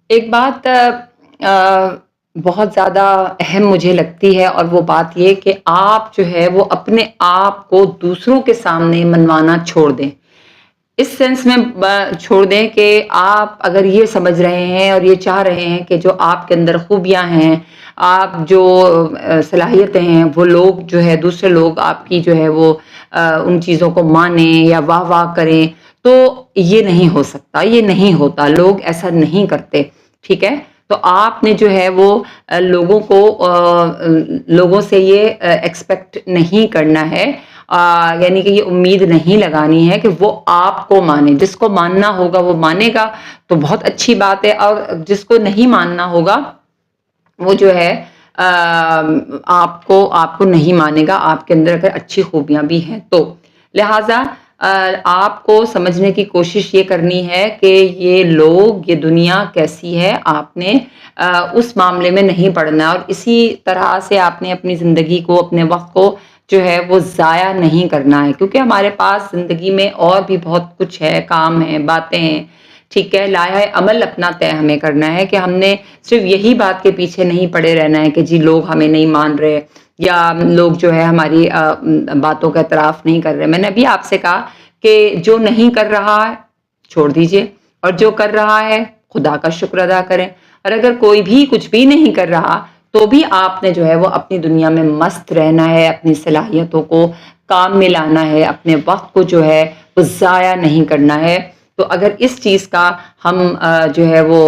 ایک بات بہت زیادہ اہم مجھے لگتی ہے، اور وہ بات یہ کہ آپ جو ہے وہ اپنے آپ کو دوسروں کے سامنے منوانا چھوڑ دیں۔ اس سینس میں چھوڑ دیں کہ آپ اگر یہ سمجھ رہے ہیں اور یہ چاہ رہے ہیں کہ جو آپ کے اندر خوبیاں ہیں، آپ جو صلاحیتیں ہیں، وہ لوگ جو ہے دوسرے لوگ آپ کی جو ہے وہ ان چیزوں کو مانیں یا واہ واہ کریں، تو یہ نہیں ہو سکتا، یہ نہیں ہوتا، لوگ ایسا نہیں کرتے، ٹھیک ہے؟ تو آپ نے جو ہے وہ لوگوں کو لوگوں سے یہ ایکسپیکٹ نہیں کرنا ہے، یعنی کہ یہ امید نہیں لگانی ہے کہ وہ آپ کو مانے۔ جس کو ماننا ہوگا وہ مانے گا تو بہت اچھی بات ہے، اور جس کو نہیں ماننا ہوگا وہ جو ہے آپ کو نہیں مانے گا، آپ کے اندر اگر اچھی خوبیاں بھی ہیں تو۔ لہٰذا آپ کو سمجھنے کی کوشش یہ کرنی ہے کہ یہ لوگ، یہ دنیا کیسی ہے، آپ نے اس معاملے میں نہیں پڑنا، اور اسی طرح سے آپ نے اپنی زندگی کو، اپنے وقت کو جو ہے وہ ضائع نہیں کرنا ہے، کیونکہ ہمارے پاس زندگی میں اور بھی بہت کچھ ہے، کام ہیں، باتیں ہیں، ٹھیک ہے؟ لائحہ عمل اپنا طے ہمیں کرنا ہے کہ ہم نے صرف یہی بات کے پیچھے نہیں پڑے رہنا ہے کہ جی لوگ ہمیں نہیں مان رہے، یا لوگ جو ہے ہماری باتوں کا اعتراف نہیں کر رہے۔ میں نے ابھی آپ سے کہا کہ جو نہیں کر رہا ہے چھوڑ دیجئے، اور جو کر رہا ہے خدا کا شکر ادا کریں، اور اگر کوئی بھی کچھ بھی نہیں کر رہا تو بھی آپ نے جو ہے وہ اپنی دنیا میں مست رہنا ہے، اپنی صلاحیتوں کو کام میں لانا ہے، اپنے وقت کو جو ہے وہ ضائع نہیں کرنا ہے۔ تو اگر اس چیز کا ہم جو ہے وہ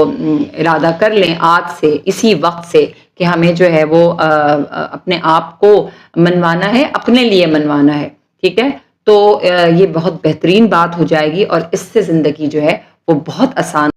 ارادہ کر لیں آج سے، اسی وقت سے، کہ ہمیں جو ہے وہ اپنے آپ کو منوانا ہے، اپنے لیے منوانا ہے، ٹھیک ہے؟ تو یہ بہت بہترین بات ہو جائے گی، اور اس سے زندگی جو ہے وہ بہت آسان